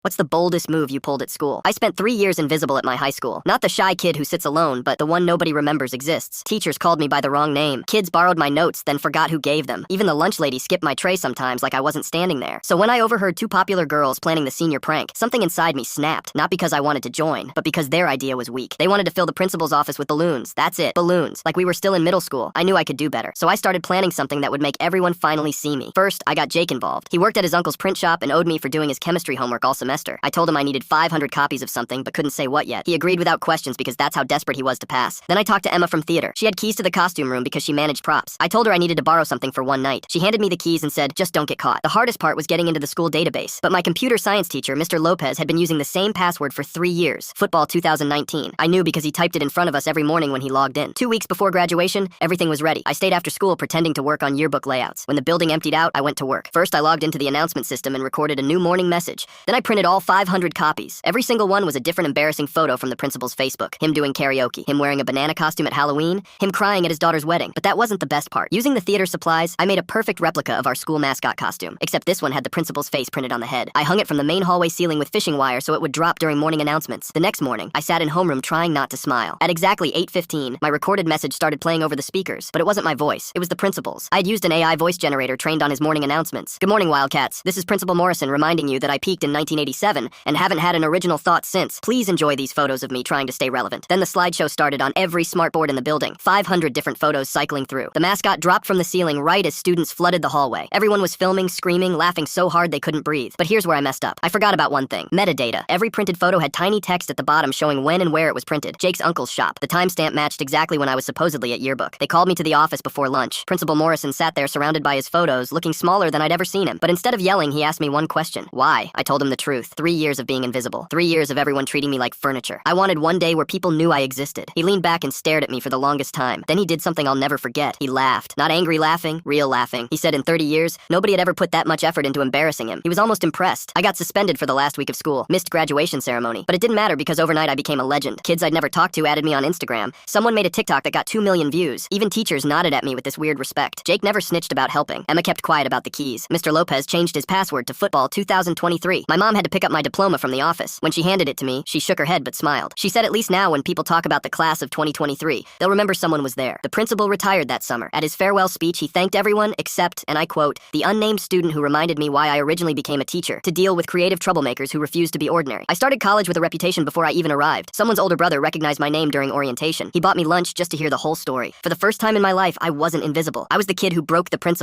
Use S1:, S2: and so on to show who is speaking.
S1: What's the boldest move you pulled at school? I spent 3 years invisible at my high school. Not the shy kid who sits alone, but the one nobody remembers exists. Teachers called me by the wrong name. Kids borrowed my notes, then forgot who gave them. Even the lunch lady skipped my tray sometimes like I wasn't standing there. So when I overheard two popular girls planning the senior prank, something inside me snapped. Not because I wanted to join, but because their idea was weak. They wanted to fill the principal's office with balloons. That's it. Balloons. Like we were still in middle school. I knew I could do better. So I started planning something that would make everyone finally see me. First, I got Jake involved. He worked at his uncle's print shop and owed me for doing his chemistry homework all semester. I told him I needed 500 copies of something, but couldn't say what yet. He agreed without questions because that's how desperate he was to pass. Then I talked to Emma from theater. She had keys to the costume room because she managed props. I told her I needed to borrow something for one night. She handed me the keys and said, just don't get caught. The hardest part was getting into the school database. But my computer science teacher, Mr. Lopez, had been using the same password for 3 years. Football 2019. I knew because he typed it in front of us every morning when he logged in. 2 weeks before graduation, everything was ready. I stayed after school pretending to work on yearbook layouts. When the building emptied out, I went to work. First, I logged into the announcement system and recorded a new morning message. Then I printed all 500 copies. Every single one was a different embarrassing photo from the principal's Facebook. Him doing karaoke, him wearing a banana costume at Halloween, him crying at his daughter's wedding. But that wasn't the best part. Using the theater supplies, I made a perfect replica of our school mascot costume, except this one had the principal's face printed on the head. I hung it from the main hallway ceiling with fishing wire so it would drop during morning announcements. The next morning, I sat in homeroom trying not to smile. At exactly 8:15, my recorded message started playing over the speakers, but it wasn't my voice. It was the principal's. I had used an AI voice generator trained on his morning announcements. Good morning, Wildcats. This is Principal Morrison reminding you that I peaked in 1987 and haven't had an original thought since. Please enjoy these photos of me trying to stay relevant. Then the slideshow started on every smartboard in the building. 500 different photos cycling through. The mascot dropped from the ceiling right as students flooded the hallway. Everyone was filming, screaming, laughing so hard they couldn't breathe. But here's where I messed up. I forgot about one thing. Metadata. Every printed photo had tiny text at the bottom showing when and where it was printed. Jake's uncle's shop. The timestamp matched exactly when I was supposedly at yearbook. They called me to the office before lunch. Principal Morrison sat there surrounded by his photos, looking smaller than I'd ever seen him. But instead of yelling, he asked me one question. Why? I told him the truth. 3 years of being invisible. 3 years of everyone treating me like furniture. I wanted one day where people knew I existed. He leaned back and stared at me for the longest time. Then he did something I'll never forget. He laughed. Not angry laughing, real laughing. He said in 30 years, nobody had ever put that much effort into embarrassing him. He was almost impressed. I got suspended for the last week of school. Missed graduation ceremony. But it didn't matter because overnight I became a legend. Kids I'd never talked to added me on Instagram. Someone made a TikTok that got 2 million views. Even teachers nodded at me with this weird respect. Jake never snitched about helping. Emma kept quiet about the keys. Mr. Lopez changed his password to football 2023. My mom had to pick up my diploma from the office. When she handed it to me, she shook her head but smiled. She said at least now when people talk about the class of 2023, they'll remember someone was there. The principal retired that summer. At his farewell speech, he thanked everyone except, and I quote, the unnamed student who reminded me why I originally became a teacher, to deal with creative troublemakers who refused to be ordinary. I started college with a reputation before I even arrived. Someone's older brother recognized my name during orientation. He bought me lunch just to hear the whole story. For the first time in my life, I wasn't invisible. I was the kid who broke the principal.